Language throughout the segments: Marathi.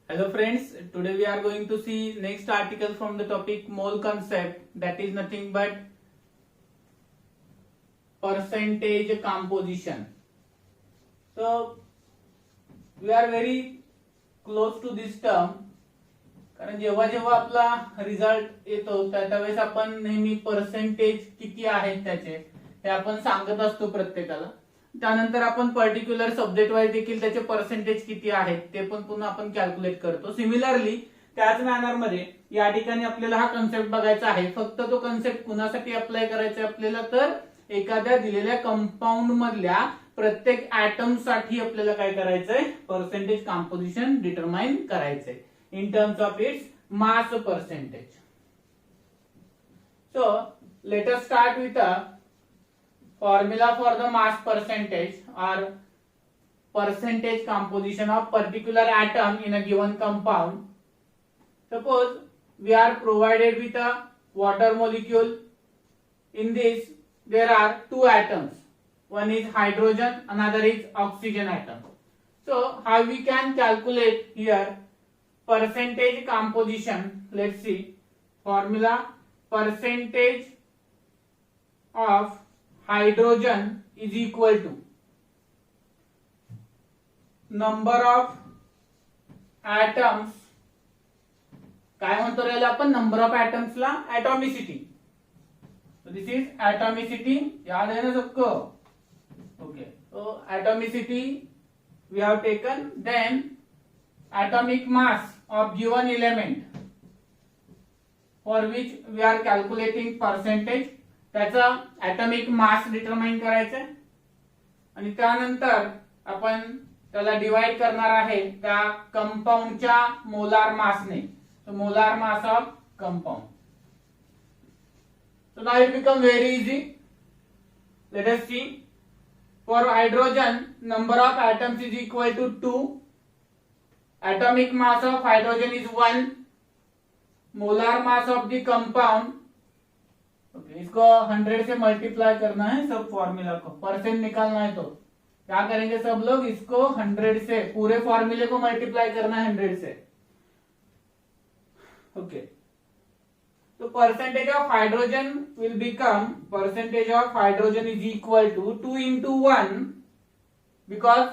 Hello friends, today we are going to see next article from the topic mole concept, that is nothing but percentage composition. So we are very close to this term कारण जेव्हा जेव्हा आपला रिझल्ट येतो त्यावेळेस आपण नेहमी पर्सेंटेज किती आहेत त्याचे हे आपण सांगत असतो प्रत्येकाला. त्यानंतर आपण पर्टिक्युलर सब्जेक्ट वाईज देखील त्याचे पर्सेंटेज किती आहेत ते पण पुन्हा आपण कॅल्क्युलेट करतो. सिमिलरली त्याच मॅनर मध्ये या ठिकाणी आपल्याला हा कन्सेप्ट बघायचा आहे. फक्त तो कन्सेप्ट कुणासाठी अप्लाय करायचा आहे आपल्याला, तर एखाद्या दिलेल्या कंपाऊंड मधल्या प्रत्येक ऍटम साठी आपल्याला काय करायचंय, पर्सेंटेज कॉम्पोजिशन डिटरमाइन करायचंय in terms of its mass percentage. So let us start with a formula for the mass percentage or percentage composition of particular atom in a given compound. Suppose we are provided with a water molecule. In this there are two atoms, one is hydrogen, another is oxygen atom. So how we can calculate here percentage composition? Let's see formula. Percentage of hydrogen is equal to number of atoms. काय म्हणतो याला आपण, नंबर ऑफ atoms ला atomicity. So this is atomicity. याद है ना सबको? Okay. So atomicity we have taken. Then atomic mass of given element for which we are calculating percentage. त्याचा atomic mass डिटरमाइन करायचं आणि त्यानंतर आपण त्याला डिवाइड करणार आहे त्या कंपाऊंडच्या molar मासने. So molar mass of compound. So now it become very easy. Let us see. For hydrogen, number of atoms is equal to 2. Atomic mass of hydrogen is 1. Molar mass of the compound, okay, इसको 100 से मल्टीप्लाई करना है सब फॉर्मूला को, परसेंट निकालना है. तो क्या करेंगे सब लोग, इसको 100 से पूरे फॉर्मूले को मल्टीप्लाई करना है 100 से. ओके. तो percentage of hydrogen will become, percentage of hydrogen is equal to 2 into 1 because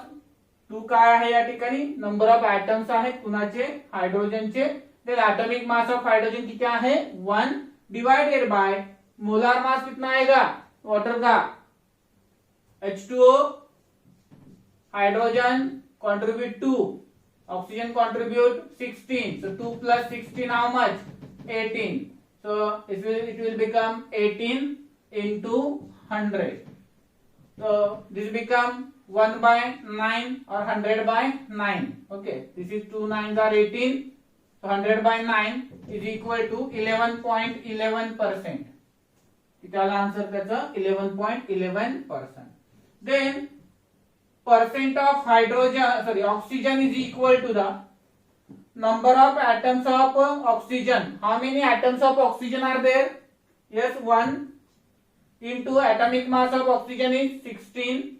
2 काय आहे या ठिकाणी, नंबर ऑफ ऍटम्स आहेत कुणाचे, हायड्रोजनचे. Then atomic mass of hydrogen कितना है 1 डिवाइडेड बाय मोलार मास कितना आएगा वाटर का, H2O. Hydrogen contribute 2, oxygen contribute 16. So 2 plus 16 how much, 18. So it will become 18 into 100. So this become 1 by 9 or 100 by 9. Okay, this is 2 9s are 18. So 100 by 9 is equal to 11.11%. त्याला आन्सर त्याचा 11.11%. Then percent of oxygen is equal to the number of atoms of oxygen. How many atoms of oxygen are there? Yes, 1 into atomic mass of oxygen is 16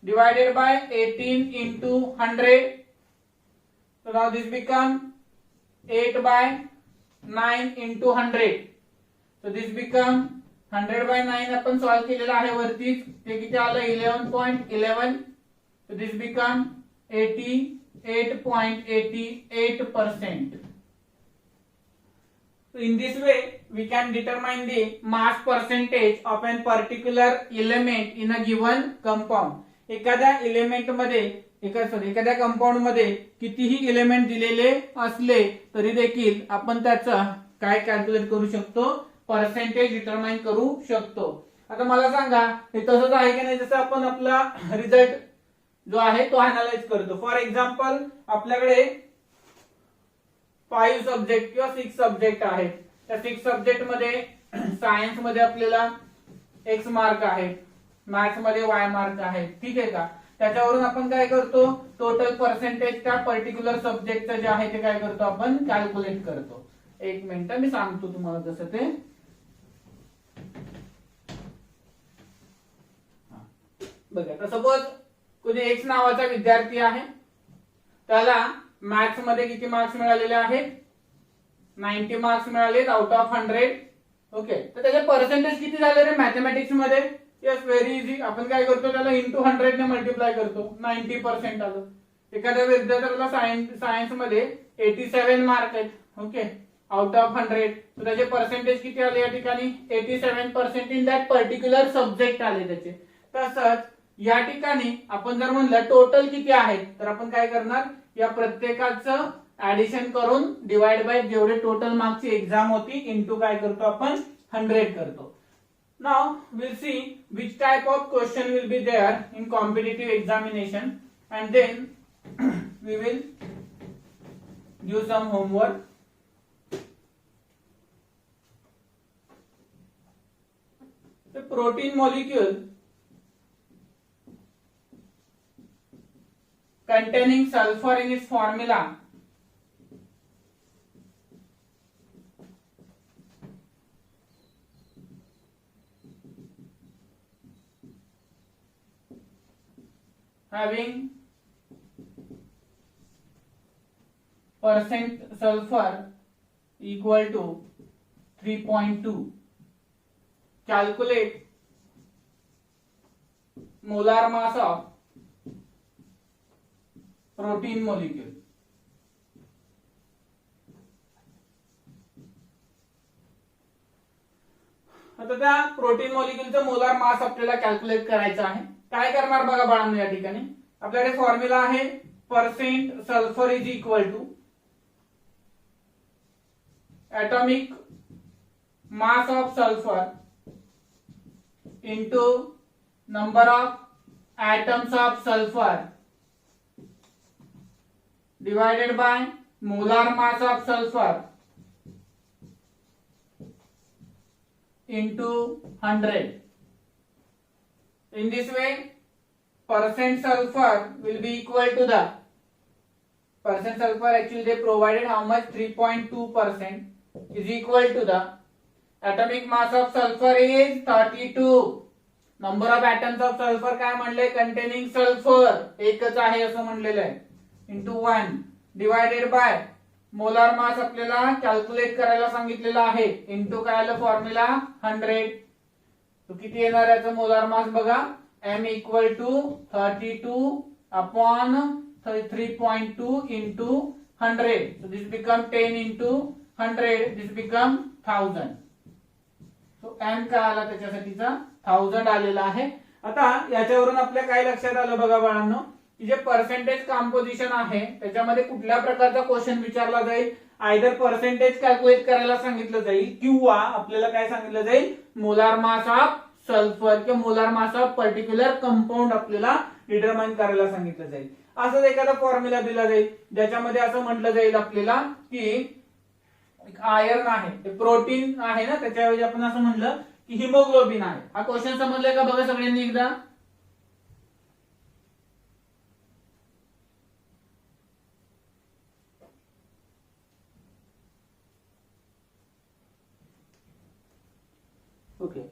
divided by 18 into 100. So now this become 8 by 9 into 100. So this become 100 by 9 आपण सॉल्व केलेला आहे वरती, ते किती आलं 11.11. So this become 88.88%. So in this way we can determine the mass percentage of a particular element in a given compound. एखाद्या एलिमेंट मध्ये एखाद्या कंपाऊंड मध्ये कितीही एलिमेंट दिलेले असले तरी देखील आपण त्याचा काय कॅल्क्युलेट करू शकतो, पर्सेंटेज डिटरमाइन करू शकतो. आता मला सांगा हे तसंच आहे की नाही, जसं आपण आपला रिझल्ट जो आहे तो अनालाइज करतो. फॉर एक्झाम्पल आपल्याकडे 5 सब्जेक्ट किंवा 6 सब्जेक्ट आहेत. त्या 6 सब्जेक्ट मध्ये सायन्स मध्ये आपल्याला X मार्क आहेत, मॅथ्स मध्ये Y मार्क आहेत, ठीक आहे का. त्याच्यावरून आपण काय करतो, टोटल पर्सेंटेज त्या पर्टिक्युलर सब्जेक्टचं जे आहे ते काय करतो आपण कॅल्क्युलेट करतो. एक मिनिट मी सांगतो तुम्हाला जसं ते. बघा, सपोज कोणी X नावाचा विद्यार्थी आहे, त्याला मॅथ्स मध्ये किती मार्क्स मिळालेले आहेत? 90 मार्क्स मिळालेत आउट ऑफ 100. ओके, तर त्याचे पर्सेंटेज किती झाले रे मॅथमॅटिक्स मध्ये? Yes, very easy. आपण काय करतो, त्याला इंटू 100 ने मल्टिप्लाय करतो. 90% आलं. एखाद्या विद्यार्थ्याला सायन्स मध्ये 87 मार्क आहेत. Okay, out of 100. तर त्याचे पर्सेंटेज किती आले या ठिकाणी? 87% इन दॅट पर्टिक्युलर सब्जेक्ट आले त्याचे. तसंच या ठिकाणी आपण जर म्हणलं टोटल किती आहेत, तर आपण काय करणार, या प्रत्येकाचं ऍडिशन करून डिवाइड बाय जेवढे टोटल मार्क्सची एक्झाम होती इंटू काय करतो आपण 100 करतो. Now we'll see which type of question will be there in competitive examination and then we will do some homework. The protein molecule containing sulfur in its formula having percent sulfur equal to 3.2. Calculate molar mass of protein molecule. आता त्या प्रोटीन मॉलिक्युलचं मोलार मास आपल्याला कॅल्क्युलेट करायचं आहे. काय करणार बघा बाळांनो, या ठिकाणी आपल्याकडे फॉर्म्युला आहे percent sulphur is equal to atomic mass of sulfur into number of atoms of sulfur divided by molar mass of sulfur into 100. In this way, percent sulfur will be equal to the percent sulfur, actually they provided how much, 3.2%, is equal to the atomic mass of sulfur is 32. Number of atoms of sulfur काय म्हणले, containing sulfur एकच आहे असं म्हणलेलं आहे, into 1 divided by molar mass आपल्याला कॅल्क्युलेट करायला सांगितलेलं आहे, into काय आलं फॉर्म्युला 100. तो किती येणार याचं मोलार मास बघा, m equal to 32 upon 3.2 into 100. So this become 10 into 100. This become 1000. So m काय आला त्याच्यासाठीचा 1000 आलेला आहे. आता याच्यावरून आपल्या काय लक्षात आलं बघा बाळांनो, की जे पर्सेंटेज कॉम्पोजिशन आहे त्याच्यामध्ये कुठल्या प्रकारचा क्वेश्चन विचारला जाईल, आयदर पर्सेंटेज कॅल्क्युलेट करायला सांगितलं जाईल किंवा आपल्याला काय सांगितलं जाईल, मोलार मास ऑफ सल्फर किंवा molar mass of particular compound आपल्याला डिटरमाइन करायला सांगितलं जाईल. असंच एखादा फॉर्म्युला दिला जाईल ज्याच्यामध्ये असं म्हटलं जाईल आपल्याला की आयर्न आहे, ते प्रोटीन आहे ना, त्याच्याऐवजी आपण असं म्हणलं की हिमोग्लोबिन आहे. हा क्वेश्चन समजलाय का बघा सगळ्यांनी एकदा. Okay,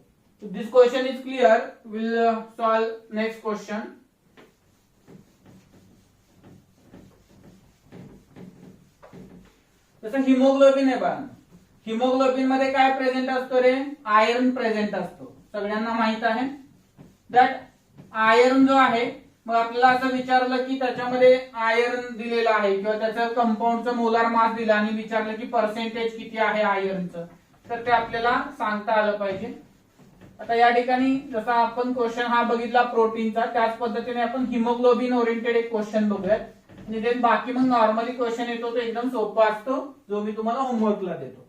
so this question is clear. We'll solve next question. जसं हिमोग्लोबिन आहे बघा, हिमोग्लोबिन मध्ये काय प्रेझेंट असतो रे, आयर्न प्रेझेंट असतो, सगळ्यांना माहित आहे. दॅट आयर्न जो आहे, मग आपल्याला असं विचारलं की त्याच्यामध्ये आयर्न दिलेला आहे किंवा त्याचं कंपाऊंडचं मोलार मास दिला आणि विचारलं की पर्सेंटेज किती आहे आयर्नचं, तर ते आपल्याला सांगता आलं पाहिजे. आता या ठिकाणी जसा आपण क्वेश्चन हा बघितला प्रोटीनचा, त्याच पद्धतीने आपण हिमोग्लोबिन ओरिएंटेड एक क्वेश्चन बघूयात आणि देन बाकी मग नॉर्मली क्वेश्चन येतो तो एकदम सोपा असतो, जो मी तुम्हाला होमवर्कला देतो.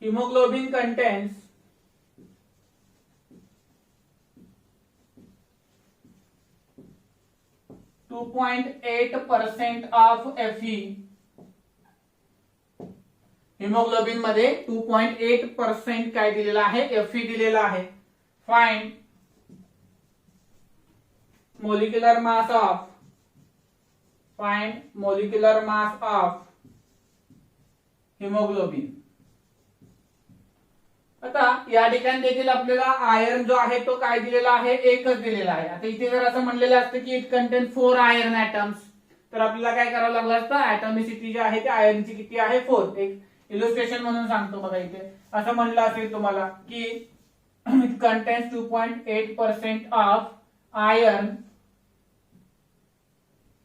Haemoglobin contains 2.8% of Fe. Haemoglobin मध्ये 2.8% काय दिलेला आहे, Fe दिलेला आहे. Find molecular mass of, find molecular mass of hemoglobin. आता या ठिकाणी देखील आपल्याला आयर्न जो आहे तो काय दिलेला आहे, एकच दिलेला आहे. आता इथे जर असं म्हणलेलं असतं की इट कंटेन 4 आयर्न ॲटम्स, तर आपल्याला काय करावं लागलं असतं, ॲटॉमिसिटी जी आहे ते आयर्नची किती आहे 4. एक इलुस्ट्रेशन म्हणून सांगतो बघा, इथे असं म्हणलं असेल तुम्हाला की it contains 2.8% of iron,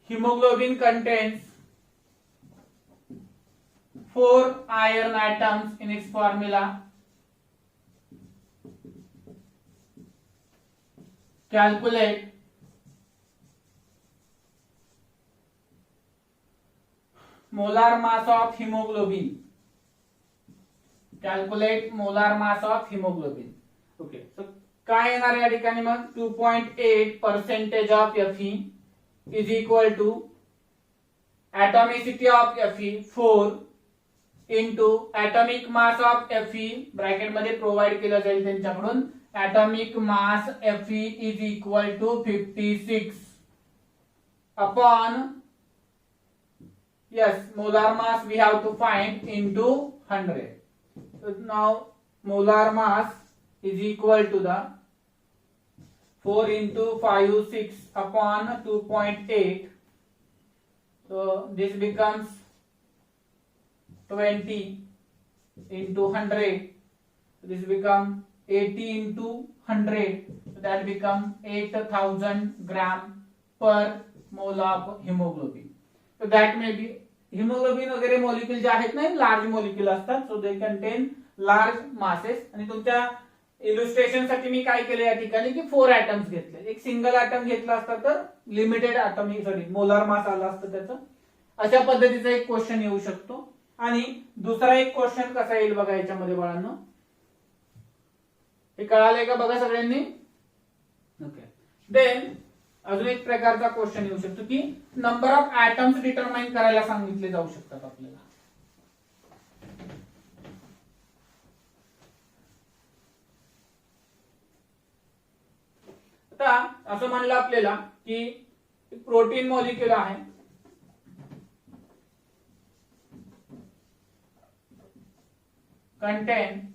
hemoglobin contains 4 iron atoms in its formula. Calculate molar mass of hemoglobin. Calculate molar mass of hemoglobin. Okay, so काय येणार या ठिकाणी मग 2.8% of Fe is equal to atomicity of Fe 4 into atomic mass of Fe, bracket मध्ये प्रोव्हाइड केलं जाईल त्यांच्याकडून, atomic mass Fe is equal to 56 upon, yes, molar mass we have to find into 100. So now molar mass is equal to the 4 into 5 6 upon 2.8, so this becomes 20 into 100, this become 80 into 100, so that become 8000 gram per mole of hemoglobin. So that may be hemoglobin वगैरे मॉलिक्यूल जे आहेत ना लार्ज मॉलिक्यूल असतात, so they contain large masses. आणि तुमच्या इलुस्ट्रेशन साठी मी काय केलं या ठिकाणी की 4 ॲटम्स घेतले. एक सिंगल ॲटम घेतला असता तर लिमिटेड ॲटॉमिक मोलार मास आला असतं त्याचं. अशा पद्धतीचा एक क्वेश्चन येऊ शकतो. आणि दुसरा एक क्वेश्चन कसा येईल बघा याच्यामध्ये बाळांनो, हे कळालंय का बघा सगळ्यांनी? ओके. देन अजून एक प्रकारचा क्वेश्चन येऊ शकतो की नंबर ऑफ ॲटम्स डिटरमाइन करायला सांगितले जाऊ शकतात आपल्याला. आता असं म्हणलं आपल्याला की प्रोटीन मॉलिक्यूल आहे, contain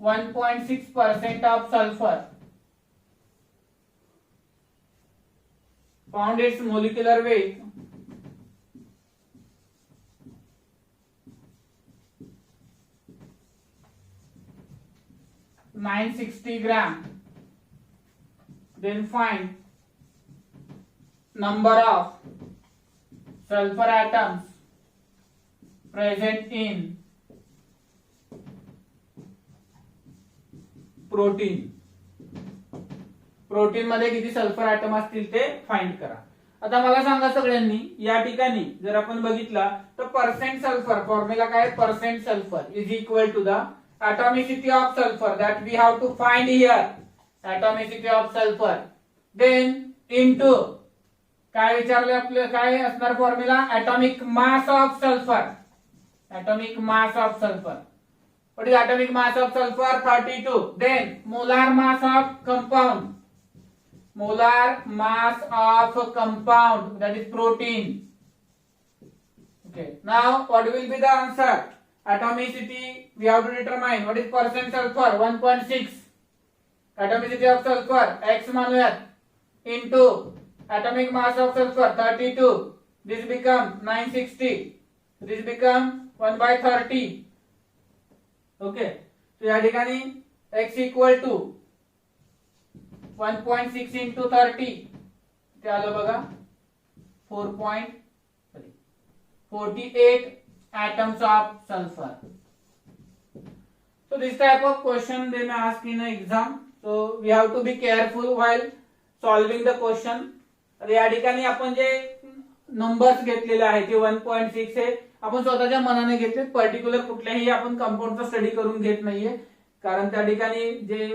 1.6% of sulfur, found its molecular weight 960 gram. Then find number of sulfur atoms present in protein. Protein मध्ये किती सल्फर ॲटम असतील ते फाइंड करा. आता मला सांगा सगळ्यांनी, या ठिकाणी जर आपण बघितला तर पर्सेंट सल्फर फॉर्म्युला काय, percent sulphur is equal to the atomicity of sulphur that we have to find here, atomicity of sulphur, then into काय विचारले आपले, काय असणार formula, atomic mass of sulphur, atomic mass of sulphur. What is atomic mass of sulfur? 32. Then molar mass of compound. Molar mass of compound, that is protein. Okay. Now what will be the answer? Atomicity we have to determine. What is percent sulfur? 1.6. Atomicity of sulfur x मानूयात into atomic mass of sulfur 32. This become 960. This become 1/30. Okay. तो या ठिकाणी x इक्वल टू 1.6 into 30 ते आलं बघा 4.48 atoms of sulfur. So this type of question they may ask in an exam. So we have to be careful while solving the question. तर या ठिकाणी आपण जे नंबर्स घेतलेले आहेत ते 1.6 हे आपण स्वतःच्या मनाने घेतले, पर्टिक्युलर कुठल्याही आपण कंपाऊंडचा स्टडी करून घेत नाहीये, कारण त्या ठिकाणी जे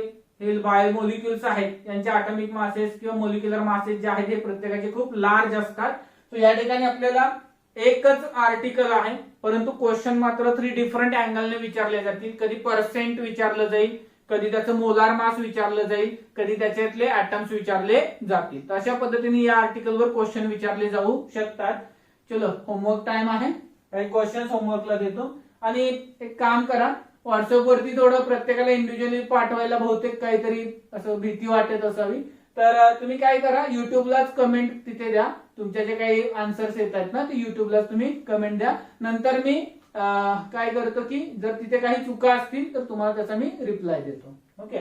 हे बायोमॉलिक्युल्स आहेत त्यांचे ॲटॉमिक मासेस किंवा मॉलिक्युलर मासेस जे आहेत हे प्रत्येकाचे खूप लार्ज असतात. तो या ठिकाणी आपल्याला एकच आर्टिकल आहे, परंतु क्वेश्चन मात्र 3 डिफरंट अँगलने विचारले जातील. कधी पर्सेंट विचारलं जाईल, कधी त्याचं मोलार मास विचारलं जाईल, कधी त्याच्यातले ॲटम्स विचारले जातील. तर अशा पद्धतीने या आर्टिकलवर क्वेश्चन विचारले जाऊ शकतात. चलो होमवर्क टाइम आहे, काही क्वेश्चन होमवर्कला देतो. आणि एक काम करा, व्हॉट्सअप वरती थोडं प्रत्येकाला इंडिव्हिज्युअली पाठवायला बहुतेक काहीतरी असं भीती वाटत असावी, तर तुम्ही काय करा, युट्यूबलाच कमेंट तिथे द्या, तुमच्या जे काही आन्सर्स येतात ना ते युट्यूबलाच तुम्ही कमेंट द्या. नंतर मी काय करतो की जर तिथे काही चुका असतील तर तुम्हाला त्याचा मी रिप्लाय देतो. ओके.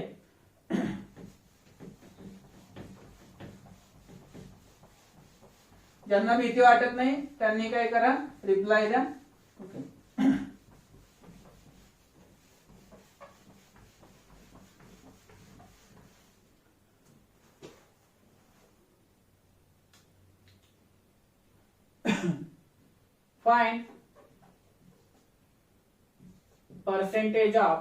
ज्यांना भीती वाटत नाही त्यांनी काय करा, रिप्लाय द्या. Okay. Find percentage of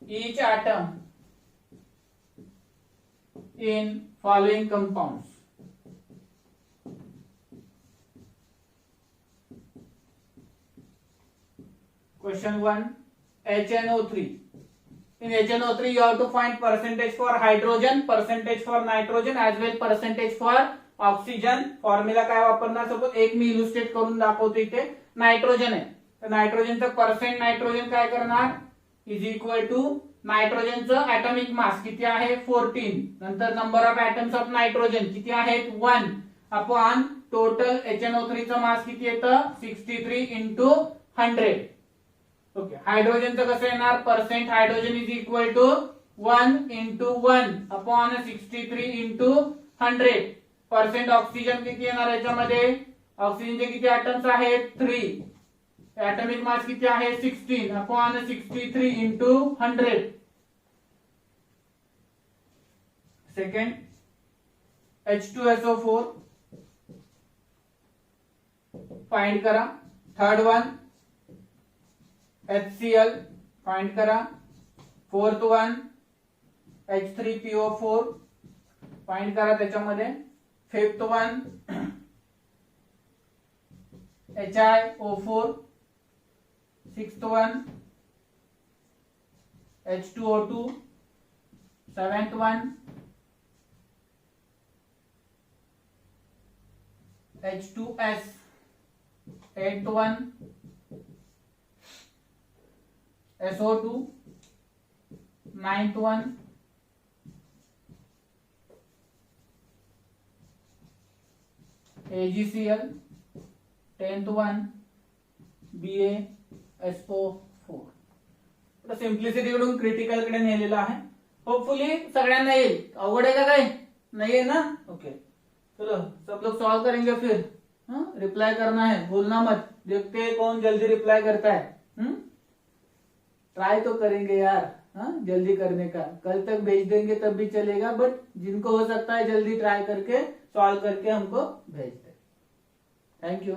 each atom in following compounds. Question 1, HNO3. In HNO3 you have to find percentage for hydrogen, percentage for nitrogen as well percentage for oxygen. Formula काय वापरणार, सपोज एक मी इल्युस्ट्रेट करून दाखवतो. इथे नायट्रोजन आहे तर नायट्रोजनचं पर्सेंट नायट्रोजन काय करणार इज इक्वल टू नायट्रोजनचं ऍटॉमिक मास किती आहे 14, नंतर number of atoms of nitrogen किती आहेत 1 अपॉन टोटल HNO3 चं मास किती येतं 63 इंटू 100. ओके. हायड्रोजनचं कसं येणार, percent hydrogen is equal to 1 into 1 upon 63 into 100. Percent oxygen किती येणार याच्यामध्ये, ऑक्सिजनचे किती ऍटम्स आहेत 3, ऍटॉमिक मास किती आहे 16 upon 63 into 100. Second H2SO4 find करा. थर्ड वन HCl फाइंड करा. फोर्थ वन H3PO4 फाइंड करा त्याच्यामध्ये. Fifth one HiO4. Sixth one H2O2. Seventh one H2S. Eighth one SO2. Ninth one AgCl. 10th one BaSO4. Simplicity कडून क्रिटिकल कडे नेलेलं आहे. होपफुली सगळ्यांना येईल. अवघड आहे का काय, नहीं है ना. ओके चलो सब लोग सॉल्व करेंगे फिर. रिप्लाई करना है, भूलना मत. देखते हैं कौन जल्दी रिप्लाई करता है. ट्राई तो करेंगे यार, जल्दी करने का. कल तक भेज देंगे तब भी चलेगा, बट जिनको हो सकता है जल्दी ट्राई करके सॉल्व करके हमको भेज दे. Thank you.